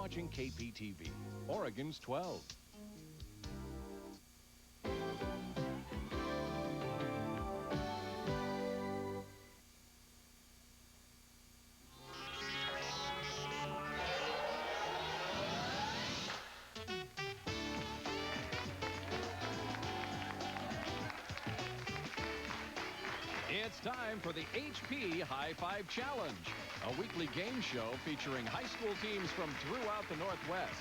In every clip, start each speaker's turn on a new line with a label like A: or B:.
A: watching KPTV, Oregon's 12. It's time for the HP High Five Challenge, a weekly game show featuring high school teams from throughout the Northwest.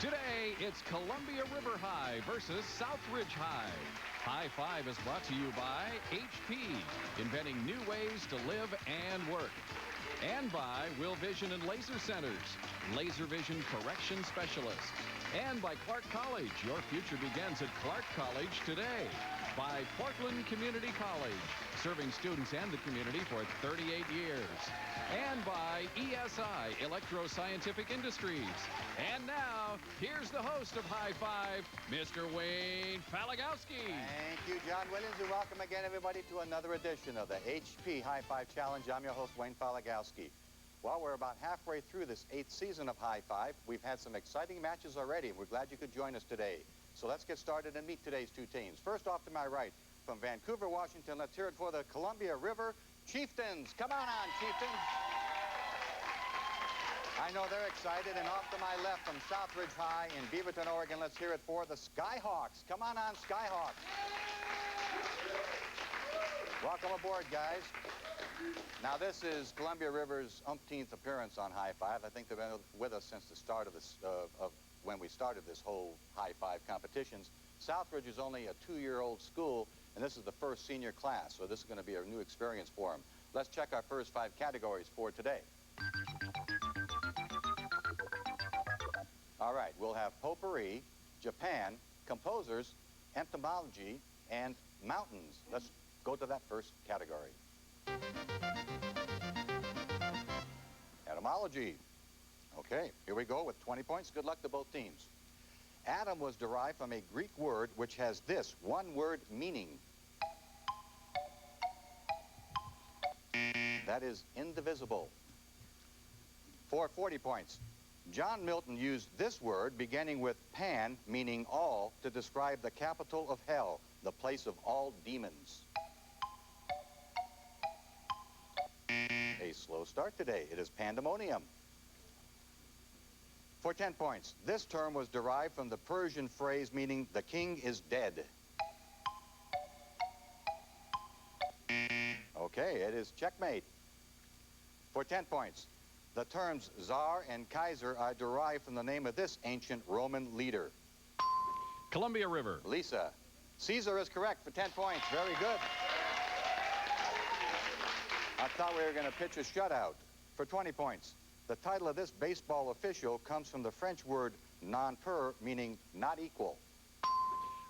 A: Today, it's Columbia River High versus Southridge High. High Five is brought to you by HP, inventing new ways to live and work. And by Will Vision and Laser Centers, laser vision correction specialists. And by Clark College, your future begins at Clark College today. By Portland Community College, serving students and the community for 38 years. And by ESI, Electro-Scientific Industries. And now, here's the host of High Five, Mr. Wayne Falagowski.
B: Thank you, John Williams, and welcome again, everybody, to another edition of the HP High Five Challenge. I'm your host, Wayne Falagowski. Well, we're about halfway through this 8th season of High Five. We've had some exciting matches already, and we're glad you could join us today. So let's get started and meet today's two teams. First off to my right, from Vancouver, Washington, let's hear it for the Columbia River Chieftains. Come on, Chieftains. I know they're excited. And off to my left, from Southridge High in Beaverton, Oregon, let's hear it for the Skyhawks. Come on, Skyhawks. Welcome aboard, guys. Now, this is Columbia River's umpteenth appearance on High Five. I think they've been with us since the start of this, when we started this whole High Five competitions. Southridge is only a 2-year-old school, and this is the first senior class, so this is going to be a new experience for them. Let's check our first 5 categories for today. All right, we'll have potpourri, Japan, composers, entomology, and mountains. Let's go to that first category. Etymology. Okay, here we go with 20 points. Good luck to both teams. Atom was derived from a Greek word which has this one-word meaning. That is indivisible. For 40 points. John Milton used this word beginning with pan, meaning all, to describe the capital of hell, the place of all demons. A slow start today. It is pandemonium. For 10 points, this term was derived from the Persian phrase meaning the king is dead. Okay, it is checkmate. For 10 points, the terms Tsar and Kaiser are derived from the name of this ancient Roman leader.
A: Columbia River.
B: Lisa. Caesar is correct for 10 points. Very good. I thought we were going to pitch a shutout. For 20 points. The title of this baseball official comes from the French word non-per, meaning not equal.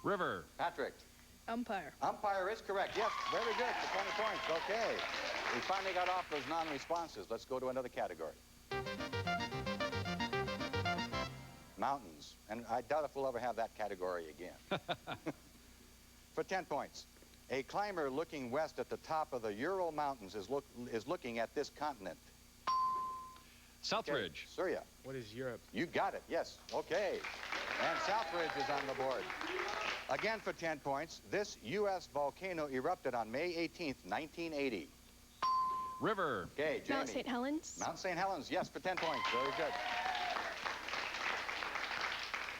A: River.
B: Patrick.
C: Umpire.
B: Umpire is correct. Yes, very good for 20 points. Okay. We finally got off those non-responses. Let's go to another category. Mountains. And I doubt if we'll ever have that category again. For 10 points. A climber looking west at the top of the Ural Mountains is looking at this continent.
A: Southridge.
B: Okay. Surya.
D: What is Europe?
B: You got it, yes. Okay. And Southridge is on the board. Again for 10 points, this U.S. volcano erupted on May 18th, 1980.
A: River.
B: Okay, Jamie.
C: Mount St. Helens.
B: Mount St. Helens, yes, for 10 points. Very good.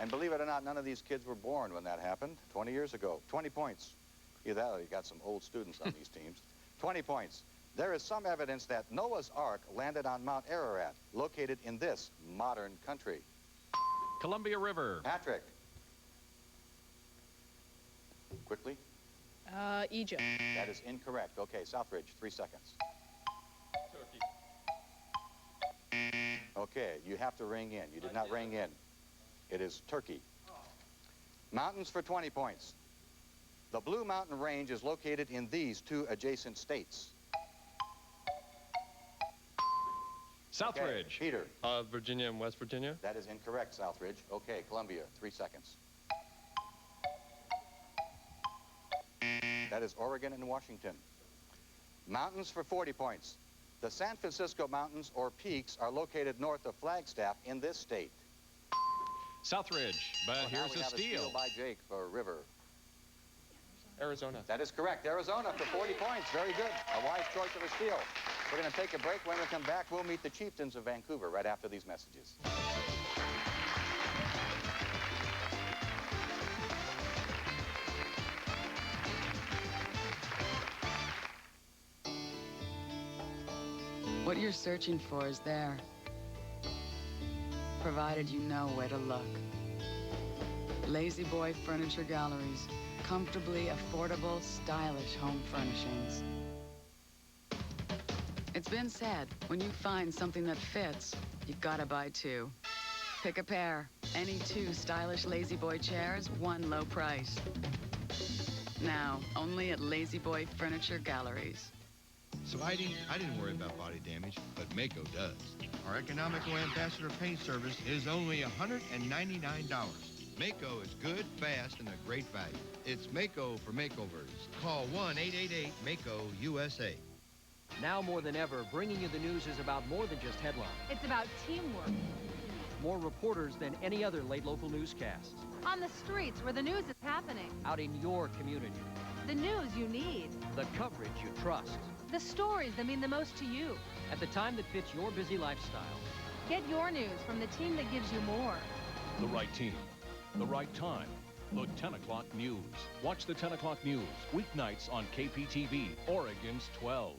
B: And believe it or not, none of these kids were born when that happened 20 years ago. 20 points. Either that or you got some old students on these teams. 20 points. There is some evidence that Noah's Ark landed on Mount Ararat, located in this modern country.
A: Columbia River.
B: Patrick. Quickly.
C: Egypt.
B: That is incorrect. Okay, Southridge, 3 seconds.
D: Turkey.
B: Okay, you have to ring in. You did not ring in. It is Turkey. Mountains for 20 points. The Blue Mountain Range is located in these 2 adjacent states.
A: Southridge.
B: Okay, Peter.
D: Virginia and West Virginia.
B: That is incorrect, Southridge. Okay, Columbia, 3 seconds. That is Oregon and Washington. Mountains for 40 points. The San Francisco Mountains, or peaks, are located north of Flagstaff in this state.
A: Southridge, but
B: Well, now
A: here's
B: we
A: a
B: have
A: steal.
B: by Jake for River.
D: Arizona.
B: That is correct. Arizona for 40 points. Very good. A wise choice of a steal. We're going to take a break. When we come back, we'll meet the Chieftains of Vancouver right after these messages.
E: What you're searching for is there, provided you know where to look. Lazy Boy Furniture Galleries. Comfortably affordable, stylish home furnishings. It's been said, when you find something that fits, you've got to buy two. Pick a pair. Any two stylish Lazy Boy chairs, one low price. Now, only at Lazy Boy Furniture Galleries.
F: So I didn't worry about body damage, but Mako does. Our economical ambassador paint service is only $199. Mako is good, fast, and a great value. It's Mako for makeovers. Call 1-888-MAKO-USA.
G: Now more than ever, bringing you the news is about more than just headlines.
H: It's about teamwork.
G: More reporters than any other late local newscasts.
H: On the streets where the news is happening.
G: Out in your community.
H: The news you need.
G: The coverage you trust.
H: The stories that mean the most to you.
G: At the time that fits your busy lifestyle.
H: Get your news from the team that gives you more.
A: The right team, the right time. The 10 o'clock news. Watch the 10 o'clock news weeknights on KPTV, Oregon's 12.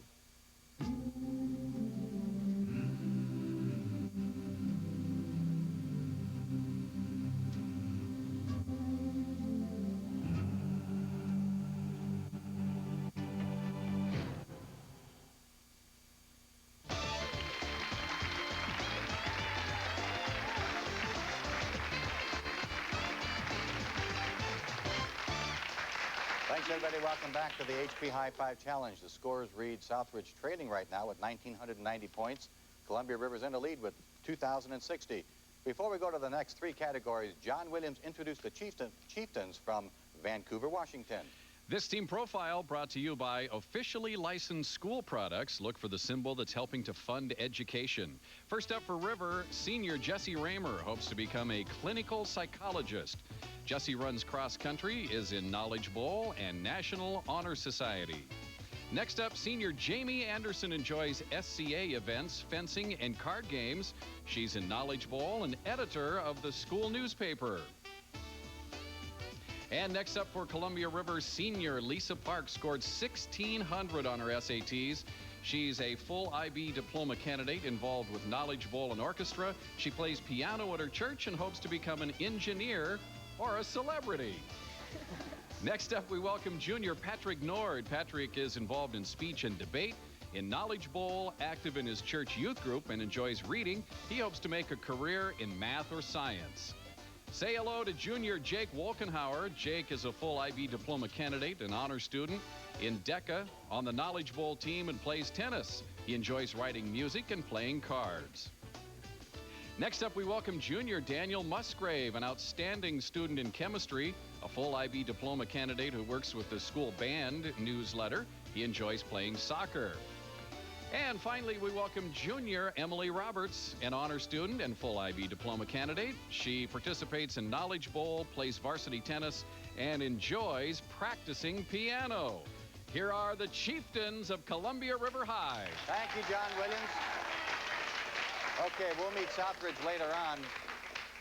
B: Thanks, everybody. Welcome back to the HP High Five Challenge. The scores read Southridge trailing right now with 1,990 points. Columbia River's in the lead with 2,060. Before we go to the next three categories, John Williams introduced the Chieftains from Vancouver, Washington.
A: This team profile brought to you by officially licensed school products. Look for the symbol that's helping to fund education. First up for River, senior Jesse Raymer hopes to become a clinical psychologist. Jesse runs cross country, is in Knowledge Bowl and National Honor Society. Next up, senior Jamie Anderson enjoys SCA events, fencing, and card games. She's in Knowledge Bowl and editor of the school newspaper. And next up for Columbia River, senior Lisa Park scored 1,600 on her SATs. She's a full IB diploma candidate involved with Knowledge Bowl and orchestra. She plays piano at her church and hopes to become an engineer or a celebrity. Next up, we welcome junior Patrick Nord. Patrick is involved in speech and debate. In Knowledge Bowl, active in his church youth group and enjoys reading. He hopes to make a career in math or science. Say hello to junior Jake Wolkenhauer. Jake is a full IB diploma candidate and honor student in DECA on the Knowledge Bowl team and plays tennis. He enjoys writing music and playing cards. Next up, we welcome junior Daniel Musgrave, an outstanding student in chemistry, a full IB diploma candidate who works with the school band newsletter. He enjoys playing soccer. And finally, we welcome junior Emily Roberts, an honor student and full IB diploma candidate. She participates in Knowledge Bowl, plays varsity tennis, and enjoys practicing piano. Here are the Chieftains of Columbia River High.
B: Thank you, John Williams. Okay, we'll meet Southridge later on.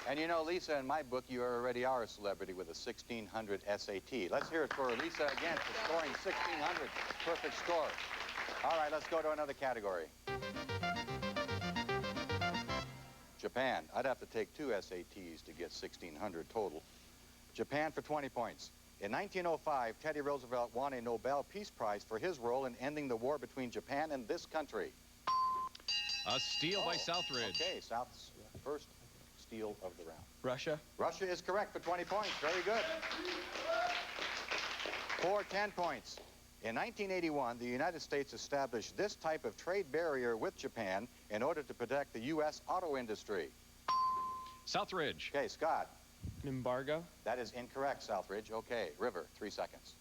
B: And you know, Lisa, in my book, you already are a celebrity with a 1,600 SAT. Let's hear it for Lisa again for scoring 1,600. Perfect score. All right, let's go to another category. Japan. I'd have to take 2 SATs to get 1,600 total. Japan for 20 points. In 1905, Teddy Roosevelt won a Nobel Peace Prize for his role in ending the war between Japan and this country.
A: A steal by Southridge.
B: Okay, South's first steal of the round.
D: Russia.
B: Russia is correct for 20 points. Very good. For 10 points. In 1981, the United States established this type of trade barrier with Japan in order to protect the U.S. auto industry.
A: Southridge.
B: Okay, Scott.
D: An embargo.
B: That is incorrect, Southridge. Okay, River, 3 seconds.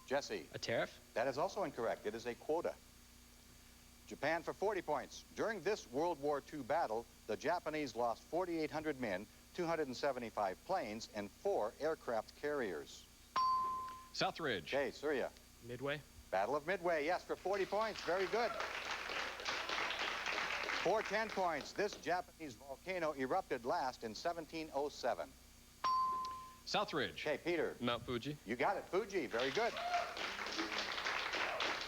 B: Jesse.
D: A tariff.
B: That is also incorrect. It is a quota. Japan for 40 points. During this World War II battle, the Japanese lost 4,800 men, 275 planes, and 4 aircraft carriers.
A: Southridge.
B: Okay, Surya.
D: Midway.
B: Battle of Midway, yes, for 40 points. Very good. For 10 points, this Japanese volcano erupted last in 1707.
A: Southridge.
B: Okay, Peter.
D: Mount Fuji.
B: You got it, Fuji. Very good.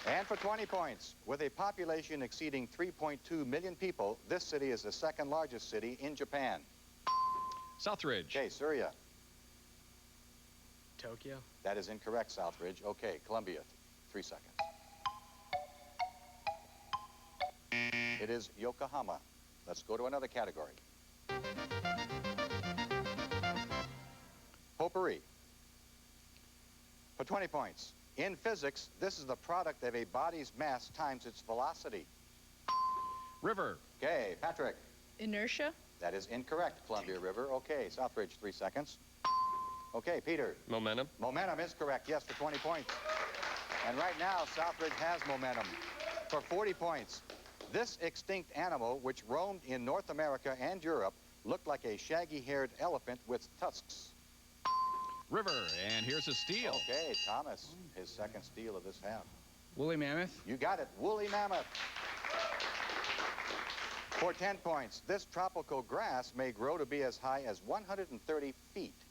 B: And for 20 points, with a population exceeding 3.2 million people, this city is the second largest city in Japan.
A: Southridge.
B: Okay, Surya.
D: Tokyo.
B: That is incorrect, Southridge. Okay, Columbia, 3 seconds. It is Yokohama. Let's go to another category. Potpourri. For 20 points. In physics, this is the product of a body's mass times its velocity.
A: River.
B: Okay, Patrick.
C: Inertia.
B: That is incorrect, Columbia River. Okay, Southridge, 3 seconds. Okay, Peter.
D: Momentum.
B: Momentum is correct, yes, for 20 points. And right now, Southridge has momentum for 40 points. This extinct animal, which roamed in North America and Europe, looked like a shaggy-haired elephant with tusks.
A: River. And here's a steal.
B: Okay, Thomas, his second steal of this half.
I: Woolly mammoth.
B: You got it, woolly mammoth. For 10 points, this tropical grass may grow to be as high as 130 feet.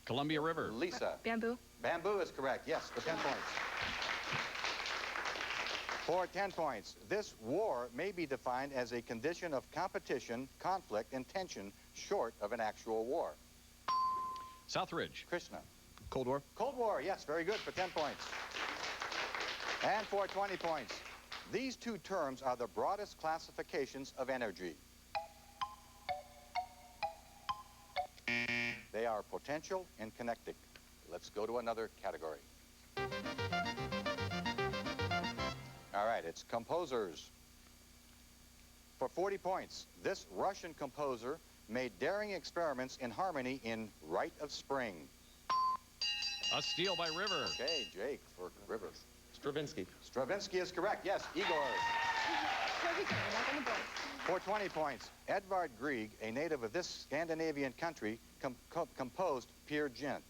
A: Columbia River.
B: Lisa.
C: Bamboo.
B: Bamboo is correct, yes, for 10 points. For 10 points, this war may be defined as a condition of competition, conflict, and tension short of an actual war.
A: Southridge.
B: Krishna.
D: Cold War.
B: Cold War, yes, very good, for 10 points. And for 20 points, these two terms are the broadest classifications of energy. They are potential and kinetic. Let's go to another category. All right, it's composers. For 40 points, this Russian composer made daring experiments in harmony in Rite of Spring.
A: A steal by River.
B: Okay, Jake for River.
D: Stravinsky.
B: Stravinsky is correct, yes, Igor. For 20 points, Edvard Grieg, a native of this Scandinavian country, composed Peer Gynt.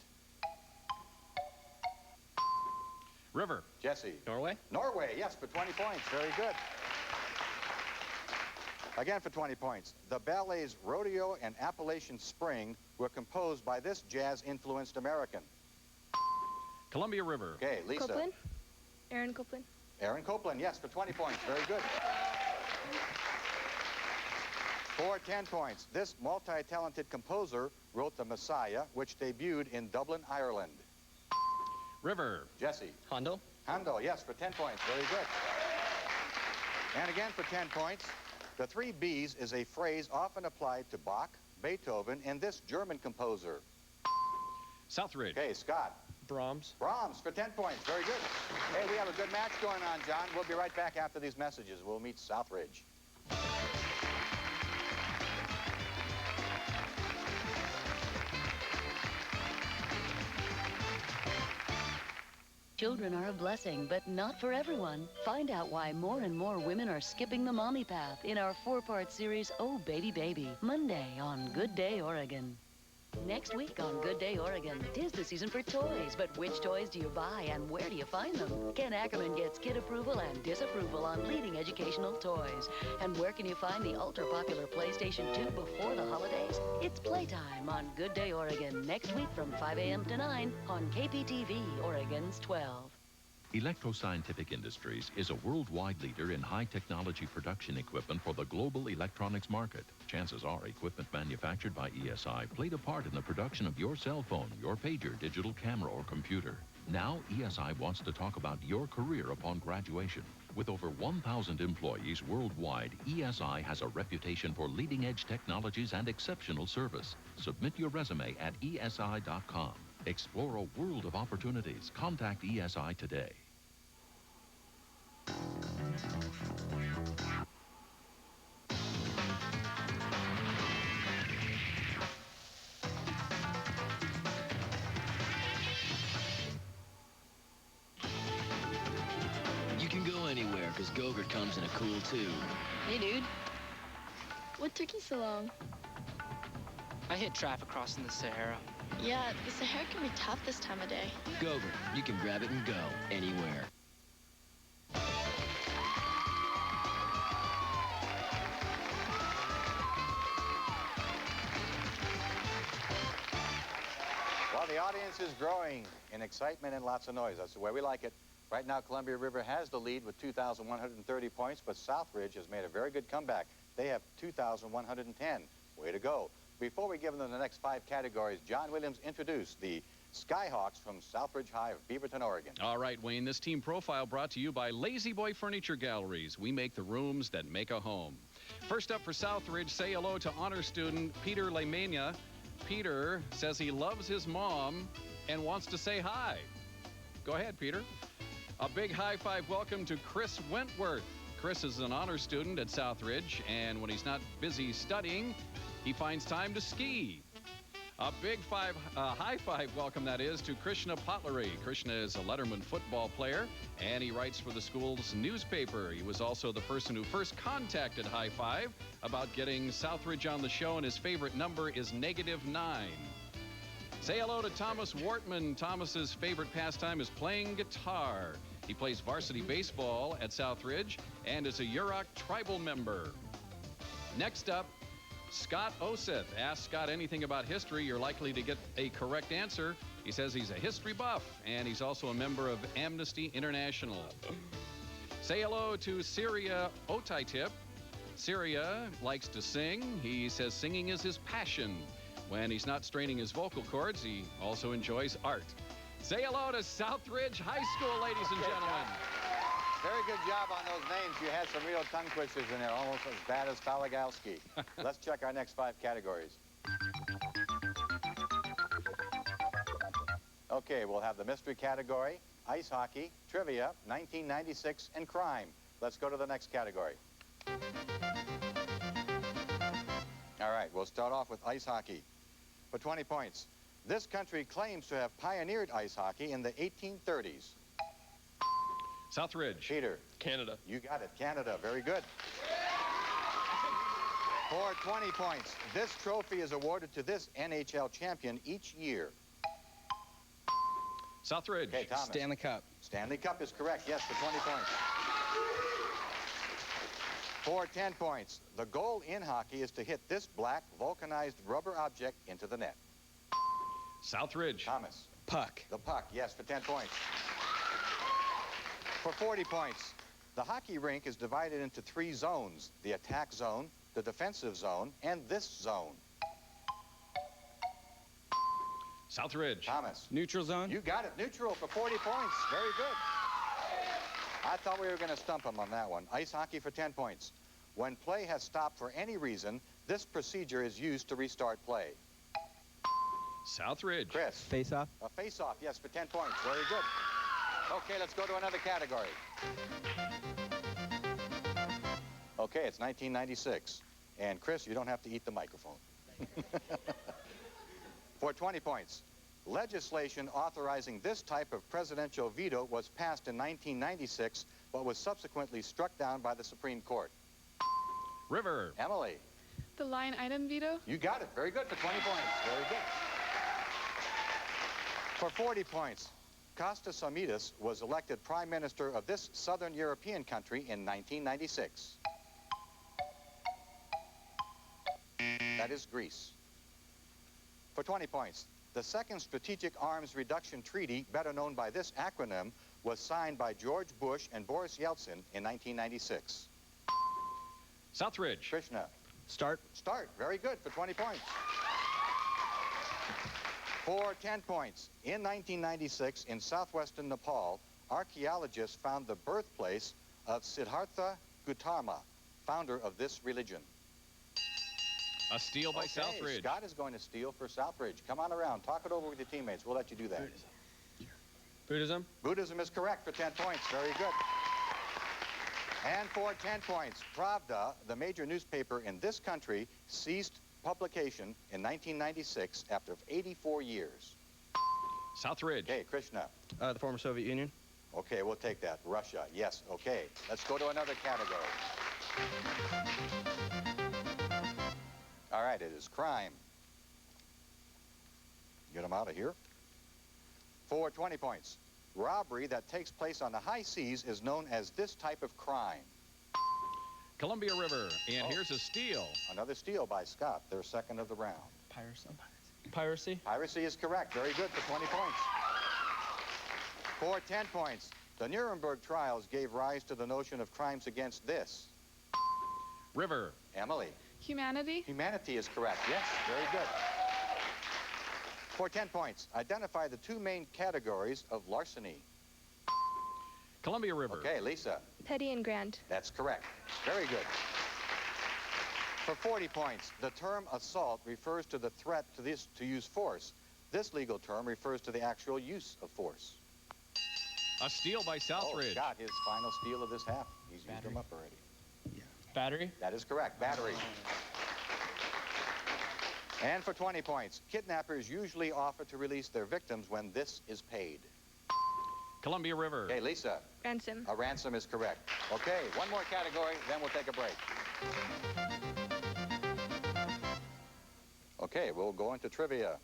A: River.
B: Jesse.
D: Norway.
B: Norway, yes, for 20 points. Very good. Again for 20 points. The ballets Rodeo and Appalachian Spring were composed by this jazz-influenced American.
A: Columbia River.
B: Okay, Lisa.
C: Copeland. Aaron Copeland.
B: Aaron Copeland, yes, for 20 points. Very good. For 10 points, this multi-talented composer wrote The Messiah, which debuted in Dublin, Ireland.
A: River.
B: Jesse.
D: Handel.
B: Handel, yes, for 10 points. Very good. And again for 10 points, the 3 B's is a phrase often applied to Bach, Beethoven, and this German composer.
A: Southridge.
B: Okay, Scott.
D: Brahms.
B: Brahms for 10 points. Very good. Hey, we have a good match going on, John. We'll be right back after these messages. We'll meet Southridge.
J: Children are a blessing, but not for everyone. Find out why more and more women are skipping the mommy path in our 4-part series, Oh Baby Baby, Monday on Good Day Oregon. Next week on Good Day Oregon, 'tis the season for toys, but which toys do you buy and where do you find them? Ken Ackerman gets kid approval and disapproval on leading educational toys. And where can you find the ultra-popular PlayStation 2 before the holidays? It's playtime on Good Day Oregon next week from 5 a.m. to 9 on KPTV, Oregon's 12.
K: Electroscientific Industries is a worldwide leader in high-technology production equipment for the global electronics market. Chances are equipment manufactured by ESI played a part in the production of your cell phone, your pager, digital camera, or computer. Now, ESI wants to talk about your career upon graduation. With over 1,000 employees worldwide, ESI has a reputation for leading-edge technologies and exceptional service. Submit your resume at ESI.com. Explore a world of opportunities. Contact ESI today.
L: You can go anywhere because
I: Gogurt comes in a cool tube.
C: Hey, dude. What took you so long?
L: I hit traffic crossing the Sahara.
C: Yeah, the Sahara can be tough this time of day.
I: Gogurt, you can grab it and go anywhere.
B: Well, the audience is growing in excitement and lots of noise. That's the way we like it. Right now, Columbia River has the lead with 2,130 points, but Southridge has made a very good comeback. They have 2,110. Way to go. Before we give them the next 5 categories, John Williams introduced the Skyhawks from Southridge High of Beaverton, Oregon.
A: All right, Wayne, this team profile brought to you by Lazy Boy Furniture Galleries. We make the rooms that make a home. First up for Southridge, say hello to honor student Peter Lemania. Peter says he loves his mom and wants to say hi. Go ahead, Peter. A big high five welcome to Chris Wentworth. Chris is an honor student at Southridge, and when he's not busy studying, he finds time to ski. A big high five welcome, that is, to Krishna Potlery. Krishna is a Letterman football player, and he writes for the school's newspaper. He was also the person who first contacted High Five about getting Southridge on the show, and his favorite number is -9. Say hello to Thomas Wortman. Thomas's favorite pastime is playing guitar. He plays varsity baseball at Southridge and is a Yurok tribal member. Next up, Scott Oseth. Ask Scott anything about history, you're likely to get a correct answer. He says he's a history buff, and he's also a member of Amnesty International. Say hello to Syria Otaitip. Syria likes to sing. He says singing is his passion. When he's not straining his vocal cords, he also enjoys art. Say hello to Southridge High School, ladies and gentlemen.
B: Very good job on those names. You had some real tongue twisters in there, almost as bad as Falagowski. Let's check our next 5 categories. Okay, we'll have the mystery category, ice hockey, trivia, 1996, and crime. Let's go to the next category. All right, we'll start off with ice hockey. For 20 points, this country claims to have pioneered ice hockey in the 1830s.
A: Southridge.
B: Peter.
D: Canada.
B: You got it. Canada. Very good. For 20 points, this trophy is awarded to this NHL champion each year.
A: Southridge.
B: Okay, Thomas.
D: Stanley Cup.
B: Stanley Cup is correct. Yes, for 20 points. For 10 points, the goal in hockey is to hit this black vulcanized rubber object into the net.
A: Southridge.
B: Thomas.
D: Puck.
B: The puck. Yes, for 10 points. For 40 points, the hockey rink is divided into 3 zones: the attack zone, the defensive zone, and this zone.
A: Southridge.
B: Thomas.
D: Neutral zone.
B: You got it. Neutral for 40 points. Very good. I thought we were going to stump him on that one. Ice hockey for 10 points. When play has stopped for any reason, this procedure is used to restart play.
A: Southridge.
B: Chris.
D: Face-off.
B: A face-off, yes, for 10 points. Very good. Okay, let's go to another category. Okay, it's 1996. And Chris, you don't have to eat the microphone. For 20 points, legislation authorizing this type of presidential veto was passed in 1996, but was subsequently struck down by the Supreme Court.
A: River.
B: Emily.
C: The line item veto?
B: You got it. Very good for 20 points. Very good. For 40 points, Kostas Samidis was elected Prime Minister of this Southern European country in 1996. That is Greece. For 20 points, the Second Strategic Arms Reduction Treaty, better known by this acronym, was signed by George Bush and Boris Yeltsin in 1996.
A: Southridge.
B: Krishna.
D: Start.
B: Start. Very good for 20 points. For 10 points, in 1996, in southwestern Nepal, archaeologists found the birthplace of Siddhartha Gautama, founder of this religion.
A: A steal by
B: Okay,
A: Southridge.
B: Scott is going to steal for Southridge. Come on around. Talk it over with your teammates. We'll let you do that.
D: Buddhism.
B: Buddhism is correct for 10 points. Very good. And for 10 points, Pravda, the major newspaper in this country, ceased publication in 1996 after 84 years.
A: Southridge.
B: Okay, Krishna.
D: The former Soviet Union.
B: Okay, we'll take that. Russia, yes, okay. Let's go to another category. All right, it is crime. Get them out of here. For 20 points. Robbery that takes place on the high seas is known as this type of crime.
A: Columbia River, and here's a steal.
B: Another steal by Scott, their second of the round.
D: Piracy. Piracy?
B: Piracy is correct. Very good for 20 points. For 10 points, the Nuremberg trials gave rise to the notion of crimes against this.
A: River.
B: Emily.
C: Humanity.
B: Humanity is correct. Yes, very good. For 10 points, identify the two main categories of larceny.
A: Columbia River.
B: Okay, Lisa.
C: Petty and grand.
B: That's correct. Very good. For 40 points, the term assault refers to the threat to use force. This legal term refers to the actual use of force.
A: A steal by Southridge.
B: Oh, Scott, his final steal of this half. He's used them up already.
D: Battery?
B: That is correct. Battery. And for 20 points, kidnappers usually offer to release their victims when this is paid.
A: Columbia River.
B: Okay, Lisa.
C: Ransom.
B: A ransom is correct. Okay, one more category, then we'll take a break. Okay, we'll go into trivia.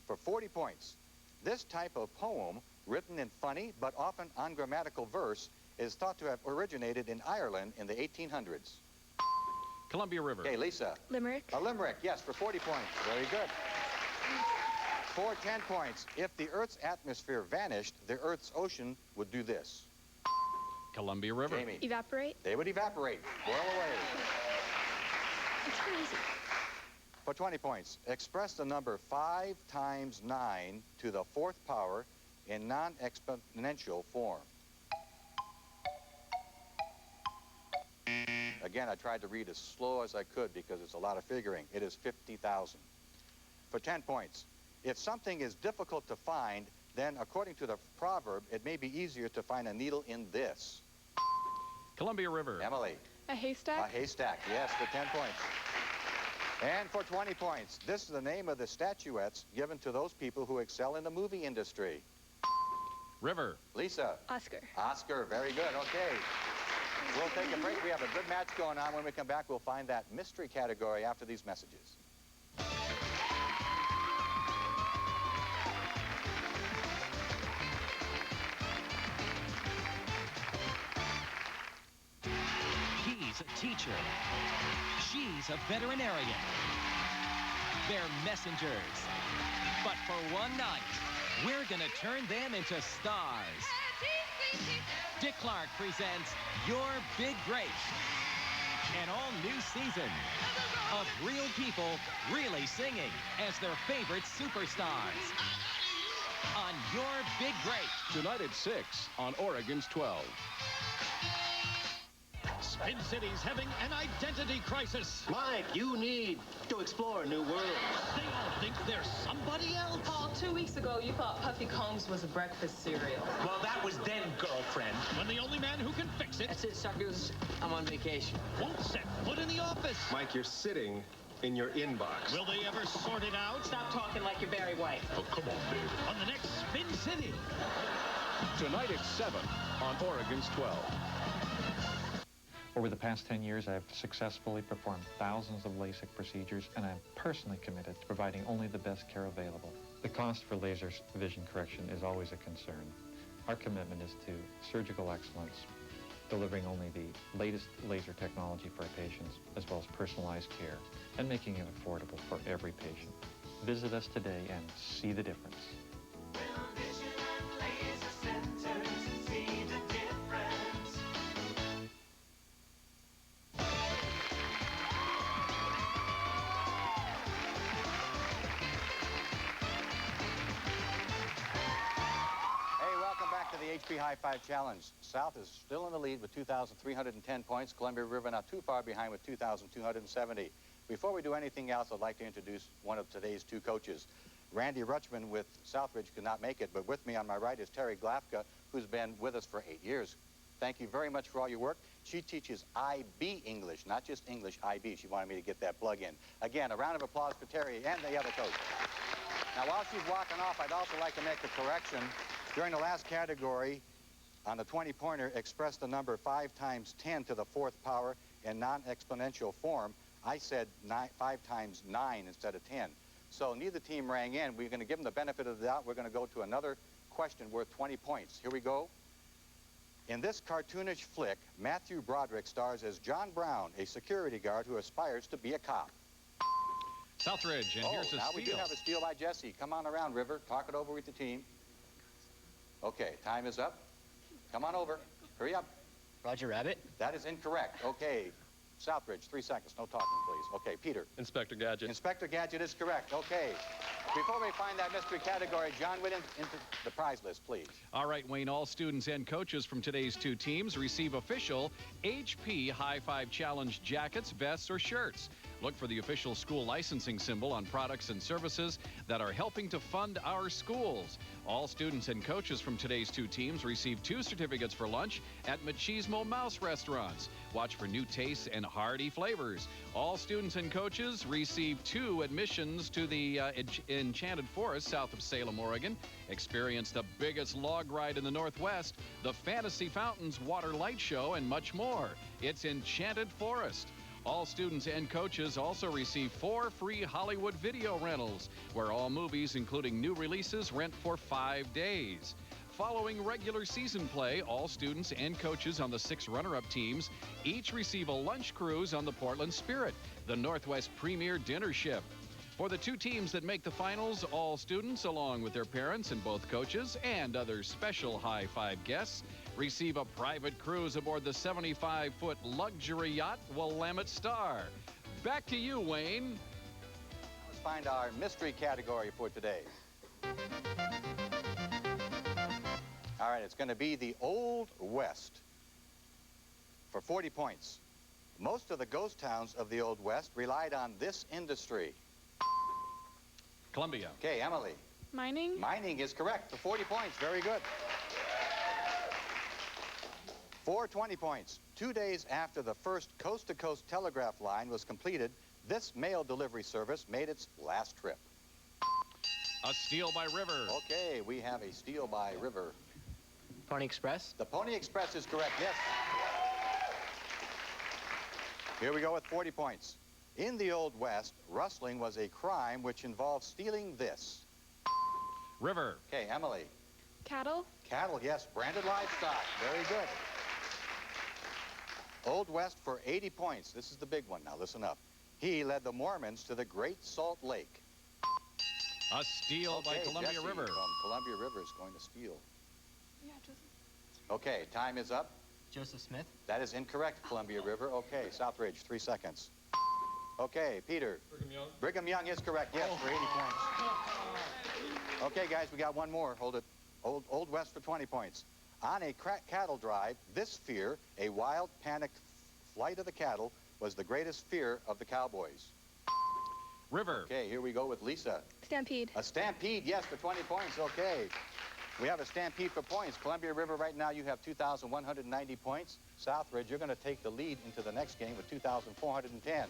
B: For 40 points, this type of poem, written in funny but often ungrammatical verse, is thought to have originated in Ireland in the 1800s.
A: Columbia River.
B: Okay, Lisa.
C: Limerick.
B: A limerick, yes, for 40 points. Very good. For 10 points, if the Earth's atmosphere vanished, the Earth's ocean would do this.
A: Columbia River.
B: Jamie.
C: Evaporate.
B: They would evaporate. Boil away.
C: It's crazy.
B: For 20 points, express the number 5 times 9 to the 4th power in non-exponential form. Again, I tried to read as slow as I could because it's a lot of figuring. It is 50,000. For 10 points, if something is difficult to find, then according to the proverb, it may be easier to find a needle in this.
A: Columbia River.
B: Emily.
C: A haystack.
B: A haystack, yes, for 10 points. And for 20 points, this is the name of the statuettes given to those people who excel in the movie industry.
A: River.
B: Lisa.
C: Oscar.
B: Oscar, very good, okay. We'll take a break. We have a good match going on. When we come back, we'll find that mystery category after these messages.
M: He's a teacher. She's a veterinarian. They're messengers. But for one night, we're gonna turn them into stars. Dick Clark presents Your Big Break. An all-new season of real people really singing as their favorite superstars. On Your Big Break.
A: Tonight at 6 on Oregon's 12.
N: Spin City's having an identity crisis.
O: Mike, you need to explore new worlds.
N: They all think they're somebody else.
P: Paul, 2 weeks ago, you thought Puffy Combs was a breakfast cereal.
O: Well, that was then, girlfriend.
N: When the only man who can fix it...
L: That's it, suckers. I'm on vacation.
N: ...won't set foot in the office.
Q: Mike, you're sitting in your inbox.
N: Will they ever sort it out?
P: Stop talking like you're Barry White.
N: Oh, come on, Dave. On the next Spin City.
A: Tonight at 7 on Oregon's 12.
R: Over the past 10 years, I have successfully performed thousands of LASIK procedures, and I am personally committed to providing only the best care available. The cost for laser vision correction is always a concern. Our commitment is to surgical excellence, delivering only the latest laser technology for our patients, as well as personalized care, and making it affordable for every patient. Visit us today and see the difference.
B: HP High Five Challenge. South is still in the lead with 2,310 points. Columbia River not too far behind with 2,270. Before we do anything else, I'd like to introduce one of today's two coaches. Randy Rutschman with Southridge could not make it, but with me on my right is Terry Glafka, who's been with us for 8 years. Thank you very much for all your work. She teaches IB English, not just English, IB. She wanted me to get that plug in. Again, a round of applause for Terry and the other coach. Now, while she's walking off, I'd also like to make a correction. During the last category, on the 20-pointer, express the number 5 times 10 to the 4th power in non-exponential form. I said 5 times 9 instead of 10. So neither team rang in. We're going to give them the benefit of the doubt. We're going to go to another question worth 20 points. Here we go. In this cartoonish flick, Matthew Broderick stars as John Brown, a security guard who aspires to be a cop.
A: Southridge, and here's a
B: now
A: steal.
B: We do have a steal by Jesse. Come on around, River. Talk it over with the team. Okay, time is up. Come on over. Hurry up.
L: Roger Rabbit?
B: That is incorrect. Okay. Southridge, 3 seconds. No talking, please. Okay, Peter.
D: Inspector Gadget.
B: Inspector Gadget is correct. Okay. Before we find that mystery category, John Whitten, into the prize list, please.
A: All right, Wayne, all students and coaches from today's 2 teams receive official HP High Five Challenge jackets, vests, or shirts. Look for the official school licensing symbol on products and services that are helping to fund our schools. All students and coaches from today's 2 teams receive 2 certificates for lunch at Machismo Mouse restaurants. Watch for new tastes and hearty flavors. All students and coaches receive 2 admissions to the Enchanted Forest south of Salem, Oregon. Experience the biggest log ride in the Northwest, the Fantasy Fountains Water Light Show, and much more. It's Enchanted Forest. All students and coaches also receive 4 free Hollywood video rentals, where all movies, including new releases, rent for 5 days. Following regular season play, all students and coaches on the 6 runner-up teams each receive a lunch cruise on the Portland Spirit, the Northwest premier dinner ship. For the 2 teams that make the finals, all students, along with their parents and both coaches and other special High Five guests, receive a private cruise aboard the 75-foot luxury yacht Willamette Star. Back to you, Wayne.
B: Let's find our mystery category for today. All right, it's going to be the Old West for 40 points. Most of the ghost towns of the Old West relied on this industry.
A: Columbia.
B: Okay, Emily.
C: Mining?
B: Mining is correct for 40 points. Very good. For 20 points. 2 days after the first coast-to-coast telegraph line was completed, this mail delivery service made its last trip.
A: A steal by River.
B: Okay, we have a steal by River.
L: Pony Express?
B: The Pony Express is correct, yes. Here we go with 40 points. In the Old West, rustling was a crime which involved stealing this.
A: River.
B: Okay, Emily.
C: Cattle?
B: Cattle, yes. Branded livestock. Very good. Old West for 80 points. This is the big one. Now listen up. He led the Mormons to the Great Salt Lake.
A: A steal by Columbia
B: Jesse
A: River.
B: From Columbia River is going to steal.
C: Yeah, Joseph.
B: Okay, time is up.
L: Joseph Smith?
B: That is incorrect, Columbia River. Okay, Southridge, 3 seconds. Okay, Peter.
D: Brigham Young.
B: Brigham Young is correct, yes, for 80 points. Okay, guys, we got one more. Hold it. Old West for 20 points. On a cattle drive, this fear, a wild, panicked flight of the cattle, was the greatest fear of the cowboys.
A: River.
B: Okay, here we go with Lisa.
C: Stampede.
B: A stampede, yes, for 20 points. Okay. We have a stampede for points. Columbia River, right now, you have 2,190 points. Southridge, you're going to take the lead into the next game with 2,410.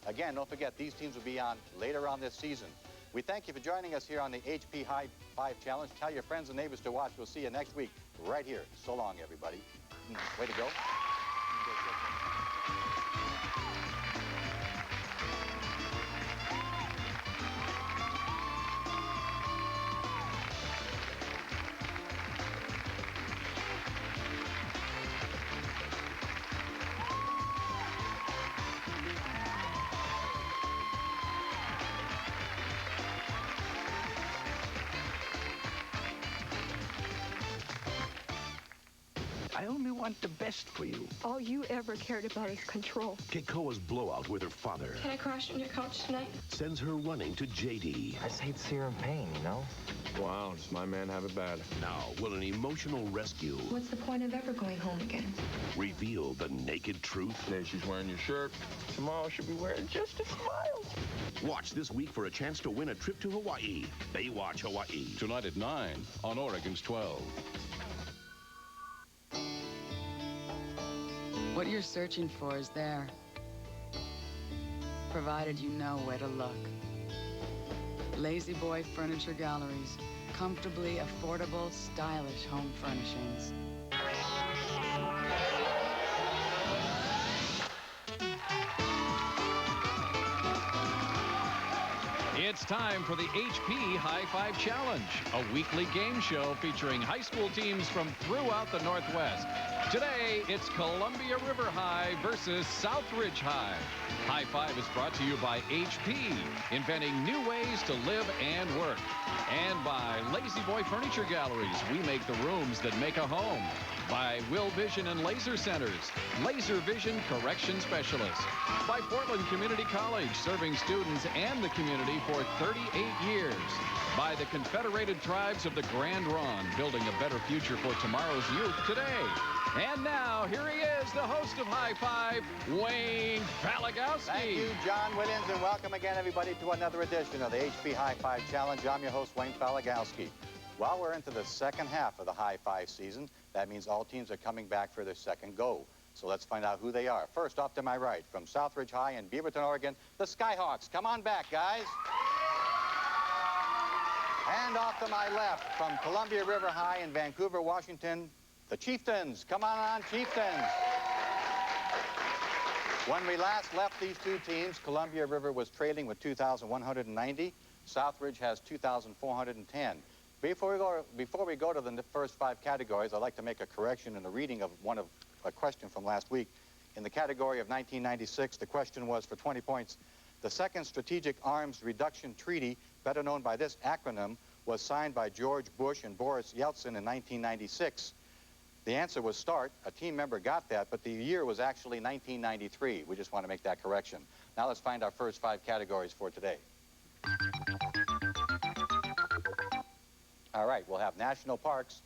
B: Again, don't forget, these teams will be on later on this season. We thank you for joining us here on the HP High Five Challenge. Tell your friends and neighbors to watch. We'll see you next week right here. So long, everybody. Way to go.
S: I only want the best for you.
T: All you ever cared about is control.
S: Keikoa's blowout with her father
T: Can I crash on your couch tonight?
S: sends her running to JD.
U: I just hate seeing her in pain, you know?
Q: Wow, does my man have it bad?
S: Now, will an emotional rescue
T: What's the point of ever going home again?
S: reveal the naked truth?
Q: Today she's wearing your shirt. Tomorrow she'll be wearing just a smile.
S: Watch this week for a chance to win a trip to Hawaii. Baywatch Hawaii.
A: Tonight at 9 on Oregon's 12.
E: What you're searching for is there, provided you know where to look. Lazy Boy Furniture Galleries, comfortably affordable, stylish home furnishings.
A: It's time for the HP High Five Challenge, a weekly game show featuring high school teams from throughout the Northwest. Today, it's Columbia River High versus Southridge High. High Five is brought to you by HP, inventing new ways to live and work. And by Lazy Boy Furniture Galleries, we make the rooms that make a home. By Will Vision and Laser Centers, Laser Vision Correction Specialists. By Portland Community College, serving students and the community for 38 years. By the Confederated Tribes of the Grand Ronde, building a better future for tomorrow's youth today. And now, here he is, the host of High Five, Wayne Falagowski.
B: Thank you, John Williams, and welcome again, everybody, to another edition of the HP High Five Challenge. I'm your host, Wayne Falagowski. While we're into the second half of the High Five season, that means all teams are coming back for their second go. So let's find out who they are. First, off to my right, from Southridge High in Beaverton, Oregon, the Skyhawks. Come on back, guys. And off to my left, from Columbia River High in Vancouver, Washington, the Chieftains. Come on, Chieftains. When we last left these two teams, Columbia River was trailing with 2,190. Southridge has 2,410. Before we go to the first five categories, I'd like to make a correction in the reading of a question from last week. In the category of 1996, the question was for 20 points. The Second Strategic Arms Reduction Treaty, better known by this acronym, was signed by George Bush and Boris Yeltsin in 1996. The answer was START. A team member got that, but the year was actually 1993. We just want to make that correction. Now let's find our first five categories for today. All right, we'll have national parks,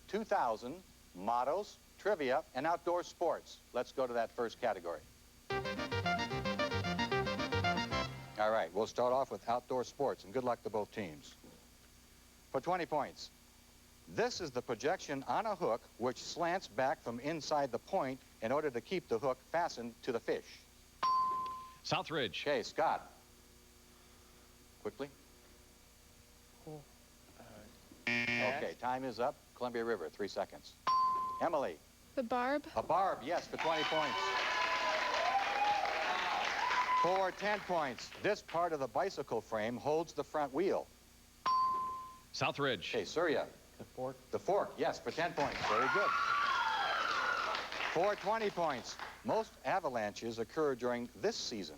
B: 2000, mottos, trivia, and outdoor sports. Let's go to that first category. All right, we'll start off with outdoor sports, and good luck to both teams. For 20 points, this is the projection on a hook which slants back from inside the point in order to keep the hook fastened to the fish.
A: Southridge.
B: Okay, Scott. Quickly. Okay, time is up. Columbia River, 3 seconds. Emily.
C: The barb.
B: A barb, yes, for 20 points. For 10 points, this part of the bicycle frame holds the front wheel.
A: Southridge.
B: Okay, Surya.
R: The fork.
B: The fork, yes, for 10 points. Very good. For 20 points, most avalanches occur during this season.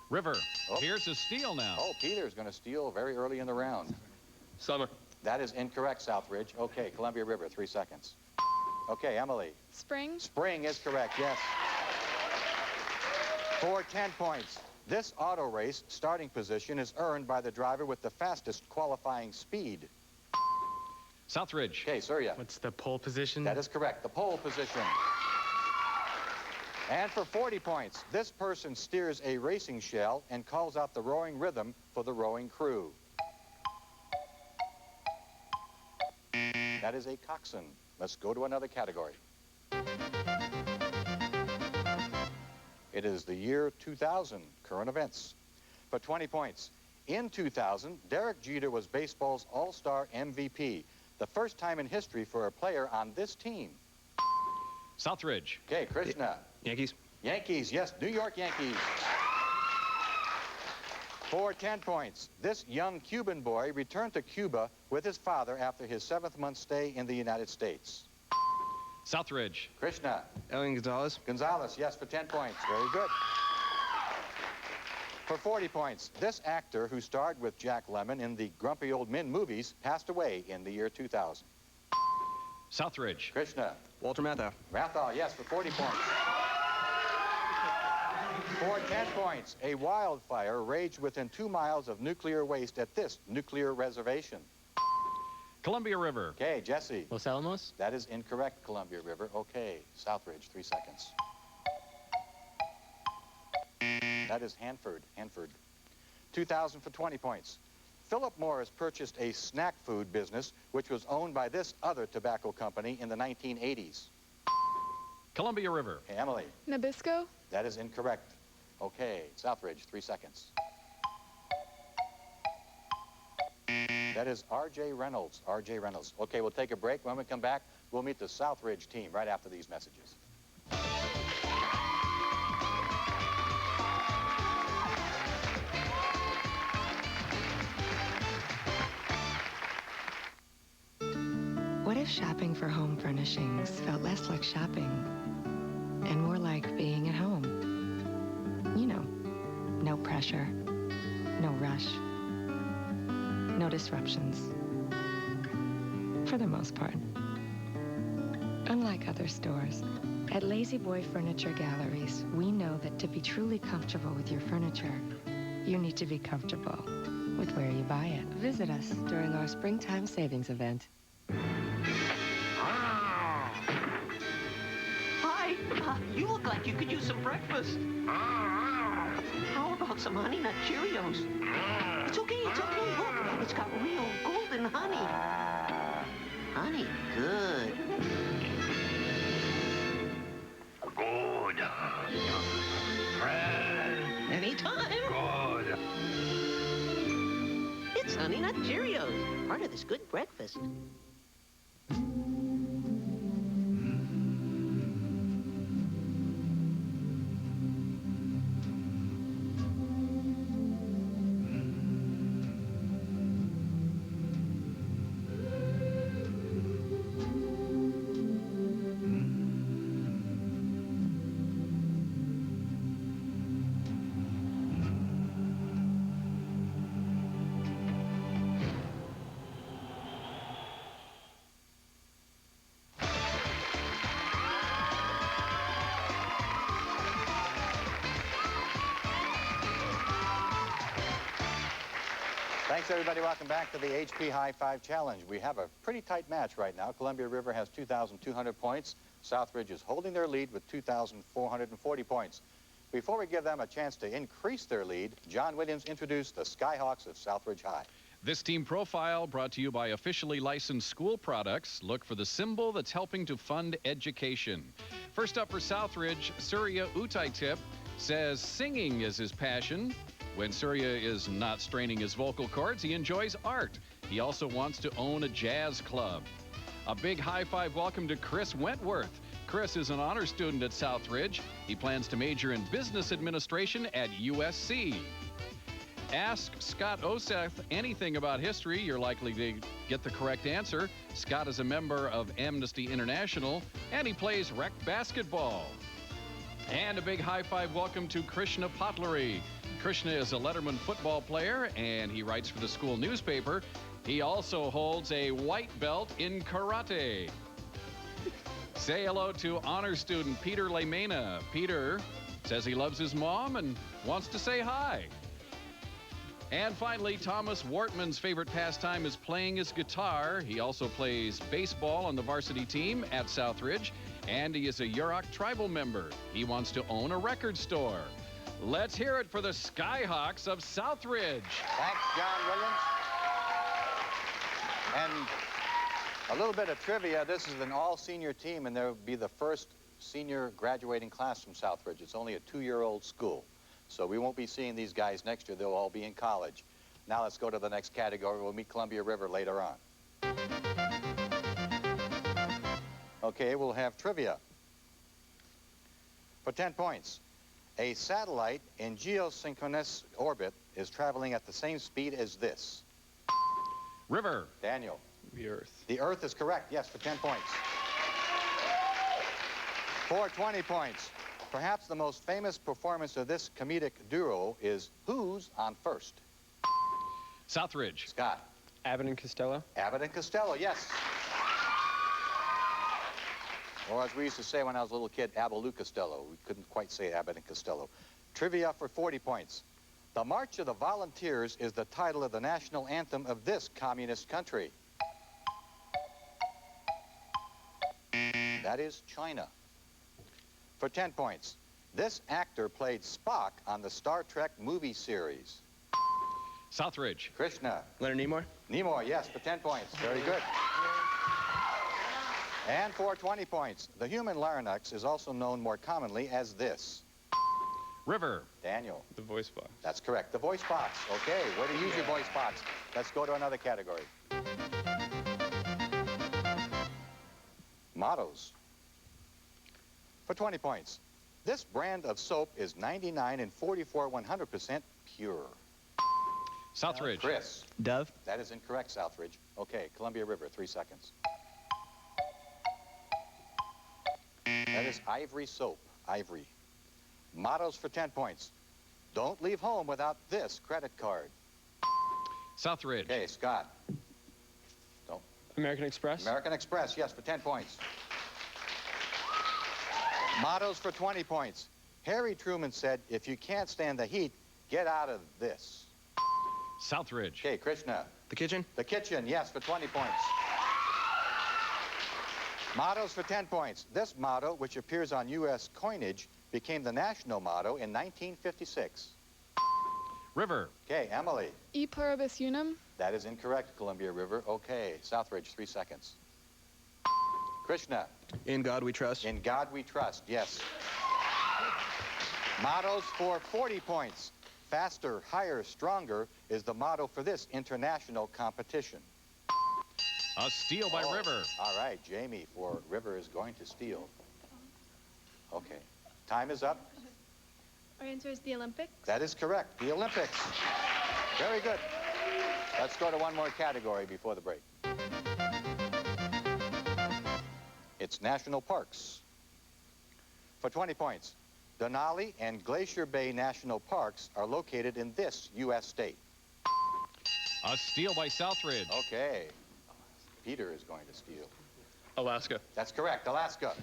A: River. Oh. Here's a steal now.
B: Oh, Peter's going to steal very early in the round.
Q: Summer.
B: That is incorrect, Southridge. Okay, Columbia River, 3 seconds. Okay, Emily.
C: Spring.
B: Spring is correct, yes. For 10 points, this auto race starting position is earned by the driver with the fastest qualifying speed.
A: Southridge.
B: Okay, Surya.
D: What's the pole position?
B: That is correct, the pole position. And for 40 points, this person steers a racing shell and calls out the rowing rhythm for the rowing crew. That is a coxswain. Let's go to another category. It is the year 2000, current events. For 20 points, in 2000, Derek Jeter was baseball's all-star MVP, the first time in history for a player on this team.
A: Southridge.
B: Okay, Krishna.
Q: Yankees.
B: Yankees, yes, New York Yankees. For 10 points, this young Cuban boy returned to Cuba with his father after his 7th-month stay in the United States.
A: Southridge.
B: Krishna.
Q: Elian Gonzalez.
B: Gonzalez, yes, for 10 points. Very good. For 40 points, this actor who starred with Jack Lemmon in the Grumpy Old Men movies passed away in the year 2000.
A: Southridge.
B: Krishna.
Q: Walter Matthau.
B: Matthau, yes, for 40 points. For 10 points, a wildfire raged within 2 miles of nuclear waste at this nuclear reservation.
A: Columbia River.
B: Okay, Jesse.
D: Los Alamos.
B: That is incorrect, Columbia River. Okay, Southridge, 3 seconds. That is Hanford. 2000 for 20 points. Philip Morris purchased a snack food business which was owned by this other tobacco company in the 1980s.
A: Columbia River.
B: Okay, Emily.
C: Nabisco.
B: That is incorrect. Okay, Southridge, 3 seconds. That is R.J. Reynolds. R.J. Reynolds. Okay, we'll take a break. When we come back, we'll meet the Southridge team right after these messages.
T: What if shopping for home furnishings felt less like shopping and more like being at home? You know, no pressure, no rush, no disruptions. For the most part. Unlike other stores, at Lazy Boy Furniture Galleries, we know that to be truly comfortable with your furniture, you need to be comfortable with where you buy it. Visit us during our springtime savings event.
O: Hi, you look like you could use some breakfast. How about some Honey Nut Cheerios? It's okay, it's okay. Look, it's got real golden honey. Honey, good.
Q: Good. Friend.
O: Anytime.
Q: Good.
O: It's Honey Nut Cheerios, part of this good breakfast.
B: Thanks, everybody. Welcome back to the HP High Five Challenge. We have a pretty tight match right now. Columbia River has 2,200 points. Southridge is holding their lead with 2,440 points. Before we give them a chance to increase their lead, John Williams introduced the Skyhawks of Southridge High.
A: This team profile brought to you by officially licensed school products. Look for the symbol that's helping to fund education. First up for Southridge, Surya Utaitip says singing is his passion. When Surya is not straining his vocal cords, he enjoys art. He also wants to own a jazz club. A big high five welcome to Chris Wentworth. Chris is an honor student at Southridge. He plans to major in business administration at USC. Ask Scott Oseth anything about history. You're likely to get the correct answer. Scott is a member of Amnesty International, and he plays rec basketball. And a big high five welcome to Krishna Potlery. Krishna is a Letterman football player, and he writes for the school newspaper. He also holds a white belt in karate. Say hello to honor student Peter Lemena. Peter says he loves his mom and wants to say hi. And finally, Thomas Wortman's favorite pastime is playing his guitar. He also plays baseball on the varsity team at Southridge, and he is a Yurok tribal member. He wants to own a record store. Let's hear it for the Skyhawks of Southridge.
B: Thanks, John Williams. And a little bit of trivia. This is an all-senior team, and they'll be the first senior graduating class from Southridge. It's only a 2-year-old school. So we won't be seeing these guys next year. They'll all be in college. Now let's go to the next category. We'll meet Columbia River later on. Okay, we'll have trivia. For 10 points. A satellite in geosynchronous orbit is traveling at the same speed as this.
A: River.
B: Daniel.
D: The Earth.
B: The Earth is correct, yes, for 10 points. For 20 points. Perhaps the most famous performance of this comedic duo is Who's on First?
A: Southridge.
B: Scott.
D: Abbott and Costello.
B: Abbott and Costello, yes. Or as we used to say when I was a little kid, Abaloo Costello. We couldn't quite say Abbott and Costello. Trivia for 40 points. The March of the Volunteers is the title of the national anthem of this communist country. That is China. For 10 points. This actor played Spock on the Star Trek movie series.
A: Southridge.
B: Krishna.
D: Leonard Nimoy.
B: Nimoy, yes, for 10 points. Very good. And for 20 points, the human larynx is also known more commonly as this.
A: River.
B: Daniel.
D: The voice box.
B: That's correct. The voice box. Okay, where to use your voice box. Let's go to another category. Mottos. For 20 points. This brand of soap is 99 and 44 100% pure.
A: Southridge.
B: Chris.
I: Dove.
B: That is incorrect, Southridge. Okay, Columbia River, 3 seconds. That is Ivory soap. Ivory. Mottos for 10 points. Don't leave home without this credit card.
A: Southridge.
B: Okay, Scott. Don't.
D: American Express.
B: American Express, yes, for 10 points. Mottos for 20 points. Harry Truman said, if you can't stand the heat, get out of this.
A: Southridge.
B: Okay, Krishna.
I: The kitchen.
B: The kitchen, yes, for 20 points. Mottos for 10 points. This motto, which appears on U.S. coinage, became the national motto in 1956.
A: River.
B: Okay, Emily.
C: E pluribus unum.
B: That is incorrect, Columbia River. Okay, Southridge, 3 seconds. Krishna.
I: In God we trust.
B: In God we trust, yes. Mottos for 40 points. Faster, higher, stronger is the motto for this international competition.
A: A steal by River.
B: All right, Jamie for River is going to steal. Okay, time is up.
C: Our answer is the Olympics.
B: That is correct, the Olympics. Very good. Let's go to one more category before the break. It's national parks. For 20 points, Denali and Glacier Bay National Parks are located in this U.S. state.
A: A steal by Southridge.
B: Okay. Peter is going to steal.
D: Alaska.
B: That's correct, Alaska.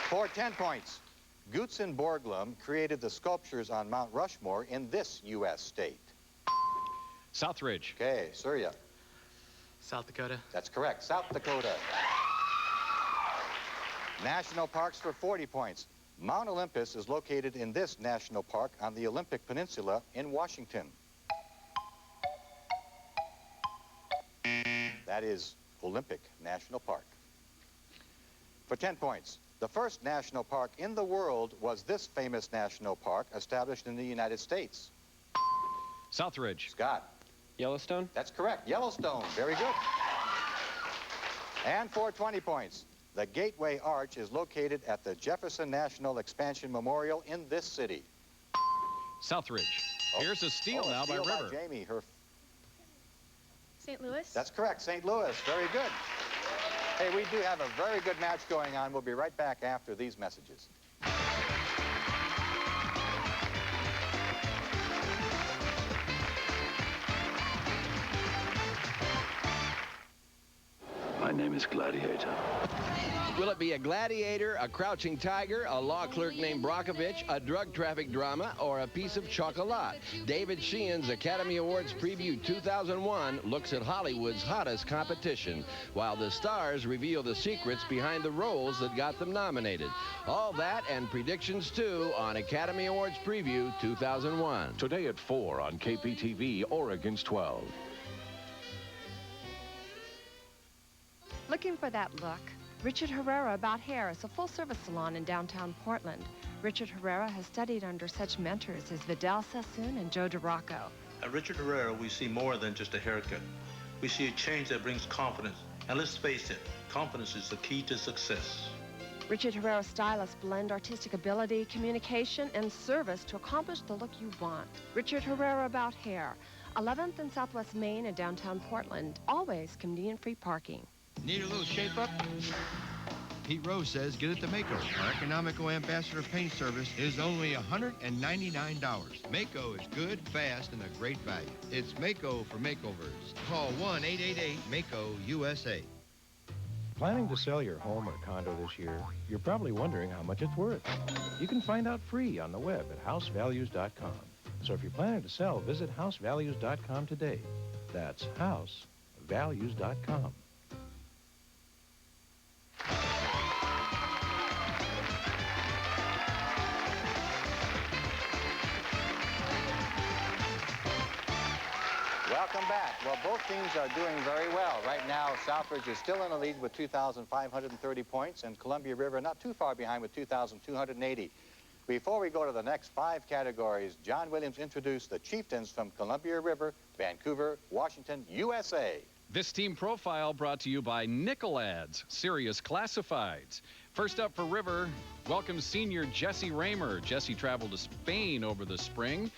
B: For 10 points, Gutzon Borglum created the sculptures on Mount Rushmore in this U.S. state.
A: Southridge.
B: Okay, Surya.
L: South Dakota.
B: That's correct, South Dakota. National parks for 40 points. Mount Olympus is located in this national park on the Olympic Peninsula in Washington. That is Olympic National Park. For 10 points, the first national park in the world was this famous national park established in the United States.
A: Southridge.
B: Scott.
D: Yellowstone.
B: That's correct, Yellowstone. Very good. And for 20 points, the Gateway Arch is located at the Jefferson National Expansion Memorial in this city.
A: Southridge. Here's a steal now by River.
B: Jamie, her.
C: St. Louis.
B: That's correct, St. Louis. Very good. Hey, we do have a very good match going on. We'll be right back after these messages.
F: My name is Gladiator.
V: Will it be a gladiator, a crouching tiger, a law clerk named Brockovich, a drug traffic drama, or a piece of chocolate? David Sheehan's Academy Awards Preview 2001 looks at Hollywood's hottest competition, while the stars reveal the secrets behind the roles that got them nominated. All that and predictions, too, on Academy Awards Preview 2001.
F: Today at 4 on KPTV, Oregon's 12.
W: Looking for that look? Richard Herrera About Hair is a full-service salon in downtown Portland. Richard Herrera has studied under such mentors as Vidal Sassoon and Joe DeRocco.
X: At Richard Herrera, we see more than just a haircut. We see a change that brings confidence. And let's face it, confidence is the key to success.
W: Richard Herrera stylists blend artistic ability, communication, and service to accomplish the look you want. Richard Herrera About Hair, 11th and Southwest Main in downtown Portland. Always convenient-free parking.
Y: Need a little shape-up? Pete Rose says get it to Mako. Our Economico Ambassador Paint Service is only $199. Mako is good, fast, and a great value. It's Mako for makeovers. Call 1-888-MAKO-USA.
Z: Planning to sell your home or condo this year? You're probably wondering how much it's worth. You can find out free on the web at housevalues.com. So if you're planning to sell, visit housevalues.com today. That's housevalues.com.
B: Welcome back. Well, both teams are doing very well. Right now, Southridge is still in the lead with 2,530 points, and Columbia River not too far behind with 2,280. Before we go to the next 5 categories, John Williams introduced the Chieftains from Columbia River, Vancouver, Washington, USA.
A: This team profile brought to you by Nickel Ads, Serious Classifieds. First up for River, welcome senior Jesse Raymer. Jesse traveled to Spain over the spring.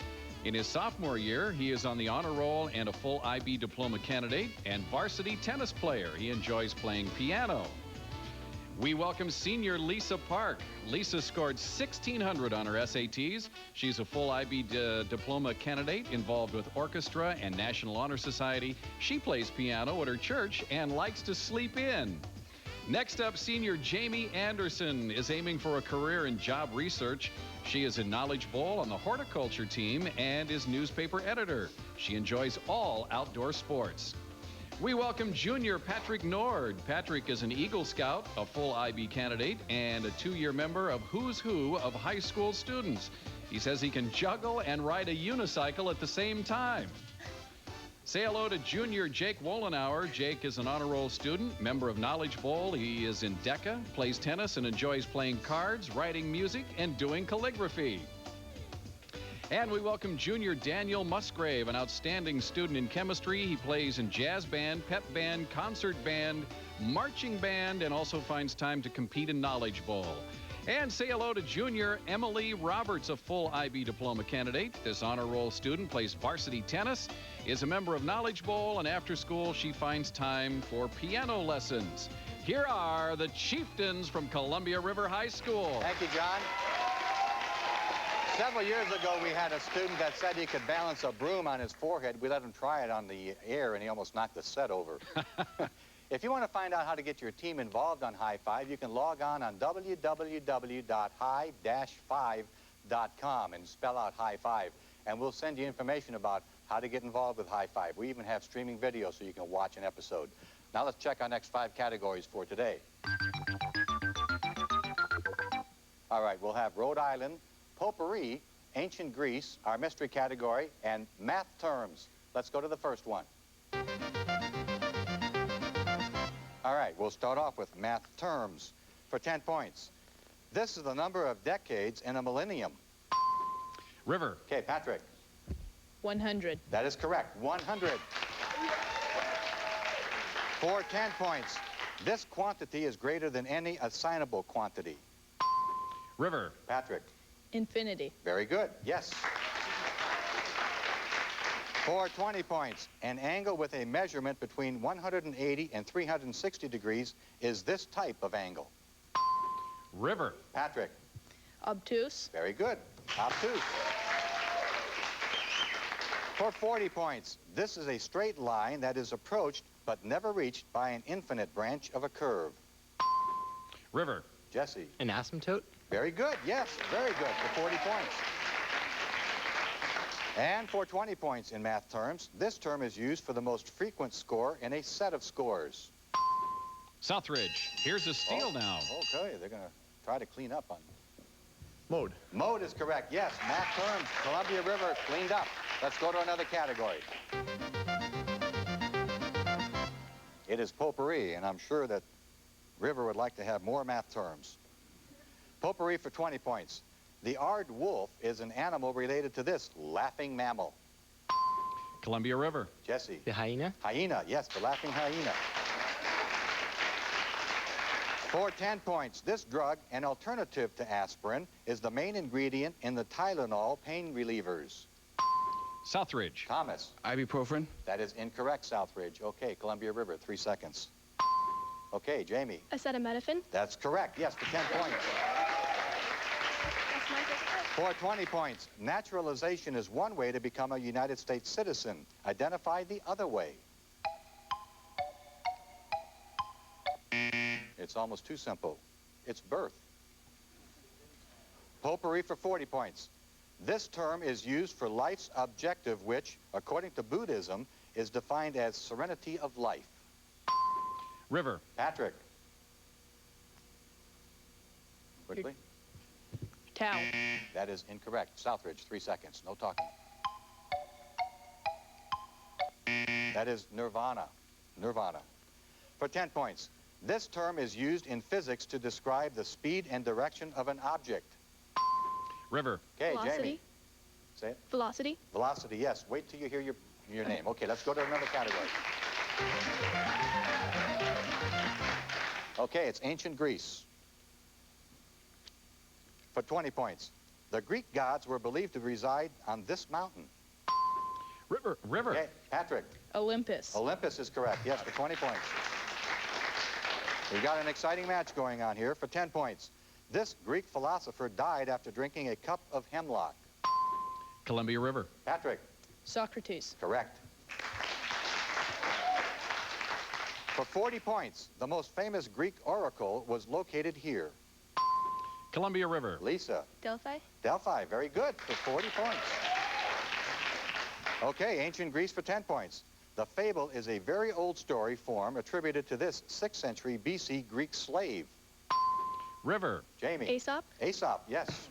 A: In his sophomore year, he is on the honor roll and a full IB diploma candidate and varsity tennis player. He enjoys playing piano. We welcome senior Lisa Park. Lisa scored 1,600 on her SATs. She's a full IB diploma candidate involved with orchestra and National Honor Society. She plays piano at her church and likes to sleep in. Next up, senior Jamie Anderson is aiming for a career in job research. She is in Knowledge Bowl on the horticulture team and is newspaper editor. She enjoys all outdoor sports. We welcome junior Patrick Nord. Patrick is an Eagle Scout, a full IB candidate, and a 2-year member of Who's Who of high school students. He says he can juggle and ride a unicycle at the same time. Say hello to junior Jake Wollenauer. Jake is an honor roll student, member of Knowledge Bowl. He is in DECA, plays tennis, and enjoys playing cards, writing music, and doing calligraphy. And we welcome junior Daniel Musgrave, an outstanding student in chemistry. He plays in jazz band, pep band, concert band, marching band, and also finds time to compete in Knowledge Bowl. And say hello to junior Emily Roberts, a full IB diploma candidate. This honor roll student plays varsity tennis, is a member of Knowledge Bowl, and after school she finds time for piano lessons. Here are the Chieftains from Columbia River High School.
B: Thank you, John. Several years ago, we had a student that said he could balance a broom on his forehead. We let him try it on the air, and he almost knocked the set over. If you want to find out how to get your team involved on High Five, you can log on www.high-5.com and spell out High Five. And we'll send you information about how to get involved with High Five. We even have streaming video so you can watch an episode. Now let's check our next 5 categories for today. All right, we'll have Rhode Island, potpourri, ancient Greece, our mystery category, and math terms. Let's go to the first one. All right, we'll start off with math terms for 10 points. This is the number of decades in a millennium.
A: River.
B: Okay, Patrick.
G: 100.
B: That is correct, 100. For 10 points, this quantity is greater than any assignable quantity.
A: River.
B: Patrick.
G: Infinity.
B: Very good, yes. For 20 points, an angle with a measurement between 180 and 360 degrees is this type of angle.
A: River.
B: Patrick.
G: Obtuse.
B: Very good, obtuse. For 40 points, this is a straight line that is approached but never reached by an infinite branch of a curve.
A: River.
B: Jesse.
L: An asymptote?
B: Very good, yes, very good for 40 points. And for 20 points in math terms, this term is used for the most frequent score in a set of scores.
A: Southridge. Here's a steal now.
B: Okay, they're going to try to clean up on
Q: Mode.
B: Mode is correct, yes. Math terms, Columbia River cleaned up. Let's go to another category. It is potpourri, and I'm sure that River would like to have more math terms. Potpourri for 20 points. The Ard wolf is an animal related to this laughing mammal.
A: Columbia River.
B: Jesse.
L: The hyena?
B: Hyena, yes, the laughing hyena. For 10 points, this drug, an alternative to aspirin, is the main ingredient in the Tylenol pain relievers.
A: Southridge.
B: Thomas.
I: Ibuprofen.
B: That is incorrect, Southridge. Okay, Columbia River, 3 seconds. Okay, Jamie.
C: Acetaminophen.
B: That's correct, yes, for 10 points. For 20 points, naturalization is one way to become a United States citizen. Identify the other way. It's almost too simple. It's birth. Potpourri for 40 points. This term is used for life's objective, which, according to Buddhism, is defined as serenity of life.
A: River.
B: Patrick. Quickly.
G: Tau.
B: That is incorrect. Southridge, 3 seconds. No talking. That is nirvana. Nirvana. For 10 points. This term is used in physics to describe the speed and direction of an object.
A: River.
B: Okay,
G: Velocity.
B: Jamie. Say it.
G: Velocity.
B: Velocity, yes. Wait till you hear your name. Okay, let's go to another category. Okay, it's ancient Greece. For 20 points. The Greek gods were believed to reside on this mountain.
A: River.
B: Okay, Patrick.
G: Olympus.
B: Olympus is correct. Yes, for 20 points. We've got an exciting match going on here for 10 points. This Greek philosopher died after drinking a cup of hemlock.
A: Columbia River.
B: Patrick.
G: Socrates.
B: Correct. For 40 points, the most famous Greek oracle was located here.
A: Columbia River.
B: Lisa.
C: Delphi.
B: Delphi, very good, for 40 points. Okay, ancient Greece for 10 points. The fable is a very old story form attributed to this 6th century BC Greek slave.
A: River.
B: Jamie.
C: Aesop.
B: Aesop, yes.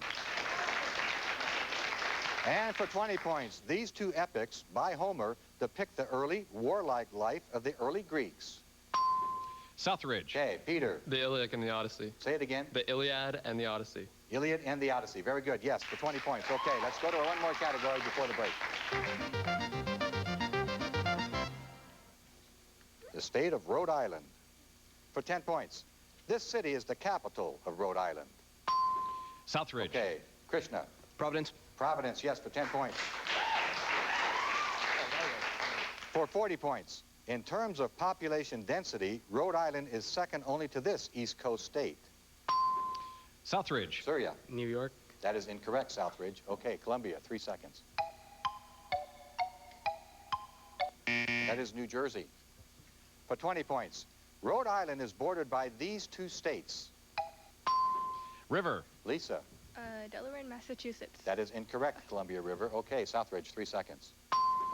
B: And for 20 points, these two epics by Homer depict the early warlike life of the early Greeks.
A: Southridge.
B: Okay, Peter.
D: The Iliad and the Odyssey.
B: Say it again.
D: The Iliad and the Odyssey.
B: Iliad and the Odyssey. Very good. Yes, for 20 points. Okay, let's go to one more category before the break. The state of Rhode Island. For 10 points. This city is the capital of Rhode Island.
A: Southridge.
B: Okay, Krishna.
I: Providence.
B: Providence, yes, for 10 points. For 40 points. In terms of population density, Rhode Island is second only to this East Coast state.
A: Southridge.
B: Surya.
D: New York.
B: That is incorrect, Southridge. Okay, Columbia, 3 seconds. That is New Jersey. For 20 points. Rhode Island is bordered by these two states.
A: River.
B: Lisa.
C: Delaware and Massachusetts.
B: That is incorrect, Columbia River. Okay, Southridge, 3 seconds.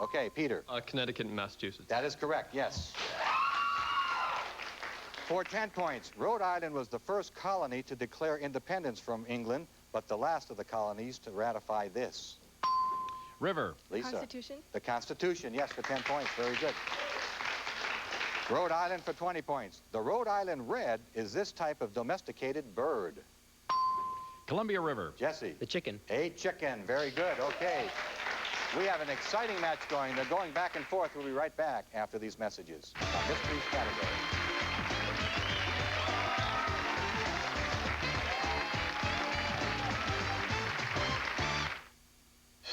B: Okay, Peter.
D: Connecticut and Massachusetts.
B: That is correct, yes. For 10 points, Rhode Island was the first colony to declare independence from England, but the last of the colonies to ratify this.
A: River.
B: Lisa.
C: Constitution.
B: The Constitution, yes, for 10 points. Very good. Rhode Island for 20 points. The Rhode Island red is this type of domesticated bird.
A: Columbia River.
B: Jesse.
I: The chicken.
B: A chicken. Very good. Okay. We have an exciting match going. They're going back and forth. We'll be right back after these messages on Mysteries category.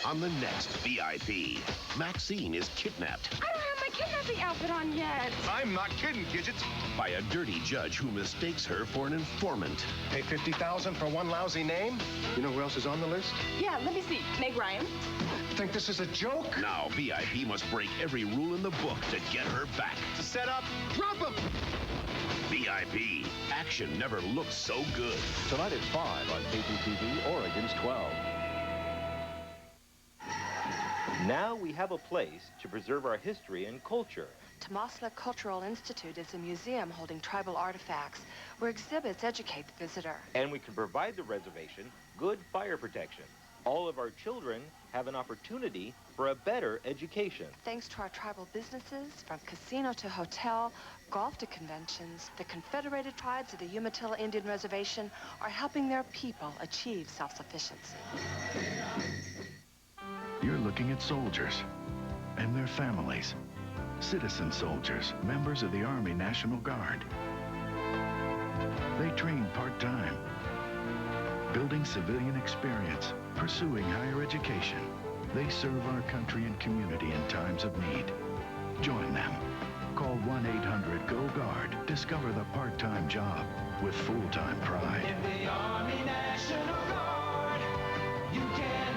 S: On the next VIP, Maxine is kidnapped.
W: I don't have my kidnapping outfit on yet.
S: I'm not kidding, Gidget. By a dirty judge who mistakes her for an informant.
Y: Pay $50,000 for one lousy name? You know who else is on the list?
W: Yeah, let me see. Meg Ryan.
Y: Think this is a joke?
S: Now VIP must break every rule in the book to get her back.
Y: Set up, drop him!
S: VIP. Action never looked so good.
F: Tonight at 5 on KPTV, Oregon's 12.
H: Now we have a place to preserve our history and culture.
W: Tomasla Cultural Institute is a museum holding tribal artifacts where exhibits educate the visitor.
H: And we can provide the reservation good fire protection. All of our children have an opportunity for a better education.
W: Thanks to our tribal businesses, from casino to hotel, golf to conventions, the Confederated Tribes of the Umatilla Indian Reservation are helping their people achieve self-sufficiency.
J: You're looking at soldiers and their families. Citizen soldiers, members of the Army National Guard. They train part-time, building civilian experience, pursuing higher education. They serve our country and community in times of need. Join them. Call 1-800-GO-GUARD. Discover the part-time job with full-time pride.
K: In the Army National Guard, you can.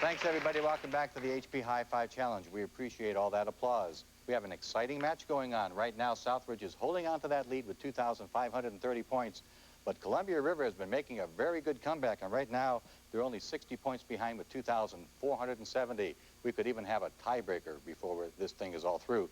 B: Thanks, everybody. Welcome back to the HP High Five Challenge. We appreciate all that applause. We have an exciting match going on. Right now, Southridge is holding on to that lead with 2,530 points. But Columbia River has been making a very good comeback, and right now, they're only 60 points behind with 2,470. We could even have a tiebreaker before this thing is all through.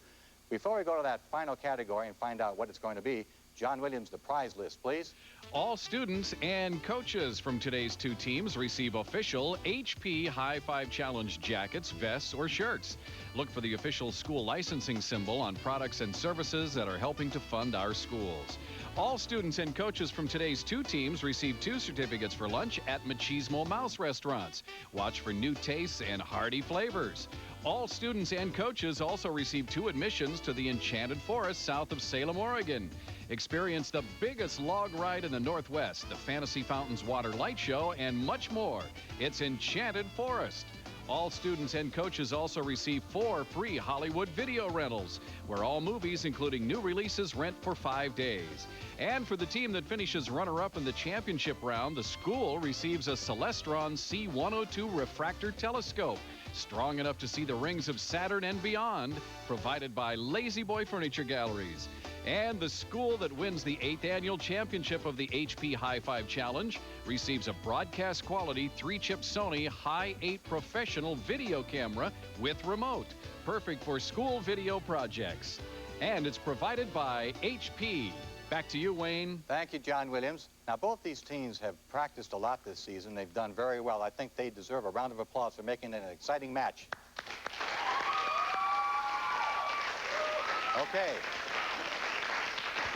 B: Before we go to that final category and find out what it's going to be, John Williams, the prize list, please.
A: All students and coaches from today's two teams receive official HP High Five Challenge jackets, vests, or shirts. Look for the official school licensing symbol on products and services that are helping to fund our schools. All students and coaches from today's two teams receive 2 certificates for lunch at Machismo Mouse restaurants. Watch for new tastes and hearty flavors. All students and coaches also receive 2 admissions to the Enchanted Forest south of Salem, Oregon. Experience the biggest log ride in the Northwest, the Fantasy Fountains Water Light Show, and much more. It's Enchanted Forest. All students and coaches also receive 4 free Hollywood video rentals, where all movies, including new releases, rent for 5 days. And for the team that finishes runner-up in the championship round, the school receives a Celestron C102 refractor telescope, strong enough to see the rings of Saturn and beyond, provided by Lazy Boy Furniture Galleries. And the school that wins the 8th annual championship of the HP High Five Challenge receives a broadcast quality 3-chip Sony High 8 professional video camera with remote, perfect for school video projects. And it's provided by HP. Back to you, Wayne.
B: Thank you, John Williams. Now, both these teams have practiced a lot this season. They've done very well. I think they deserve a round of applause for making it an exciting match. Okay.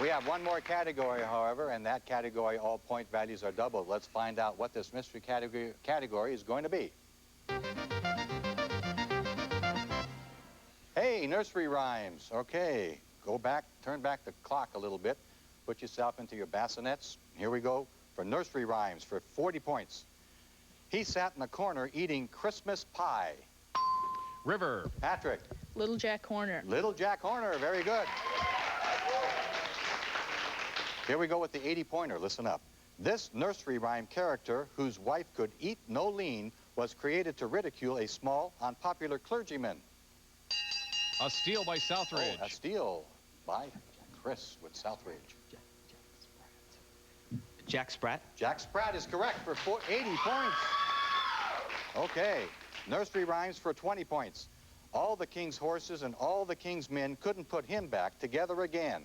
B: We have one more category, however, and that category, all point values are doubled. Let's find out what this mystery category is going to be. Hey, nursery rhymes. Okay, go back, turn back the clock a little bit. Put yourself into your bassinets. Here we go for nursery rhymes for 40 points. He sat in the corner eating Christmas pie.
A: River.
B: Patrick.
G: Little Jack Horner.
B: Little Jack Horner, very good. Here we go with the 80-pointer. Listen up. This nursery rhyme character, whose wife could eat no lean, was created to ridicule a small, unpopular clergyman.
A: A steal by Southridge.
B: Oh, a steal by Chris with Southridge.
L: Jack Spratt.
B: Jack Spratt is correct for 80 points. Okay. Nursery rhymes for 20 points. All the king's horses and all the king's men couldn't put him back together again.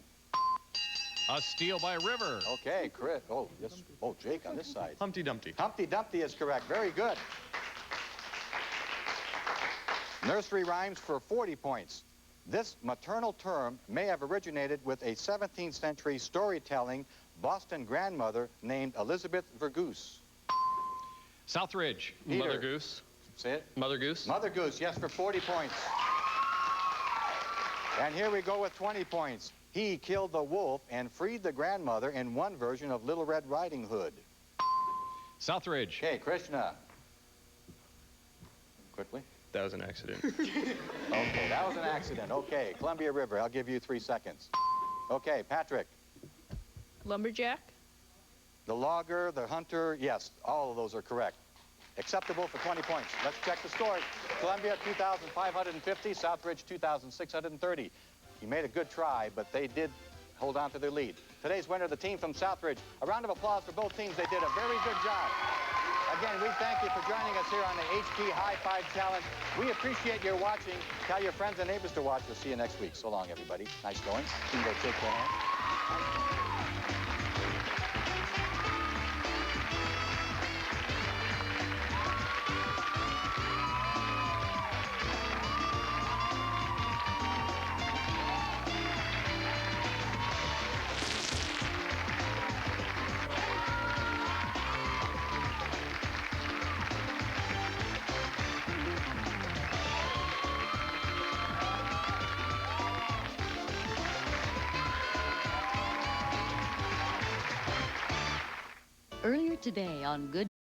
A: A steal by River.
B: Okay, Chris. Oh, yes. Oh, Jake on this side.
D: Humpty Dumpty.
B: Humpty Dumpty is correct. Very good. Nursery rhymes for 40 points. This maternal term may have originated with a 17th century storytelling Boston grandmother named Elizabeth Vergoose.
A: Southridge.
B: Peter.
D: Mother Goose.
B: Say it.
D: Mother Goose.
B: Mother Goose, yes, for 40 points. And here we go with 20 points. He killed the wolf and freed the grandmother in one version of Little Red Riding Hood.
A: Southridge.
B: Okay, Krishna. Quickly.
D: That was an accident.
B: Okay, that was an accident. Okay, Columbia River, I'll give you 3 seconds. Okay, Patrick.
G: Lumberjack.
B: The logger, the hunter, yes, all of those are correct. Acceptable for 20 points. Let's check the scores. Columbia, 2,550. Southridge, 2,630. You made a good try, but they did hold on to their lead. Today's winner, the team from Southridge. A round of applause for both teams. They did a very good job. Again, we thank you for joining us here on the HP High Five Challenge. We appreciate your watching. Tell your friends and neighbors to watch. We'll see you next week. So long, everybody. Nice going. You can go shake their hand.
E: Earlier today on Good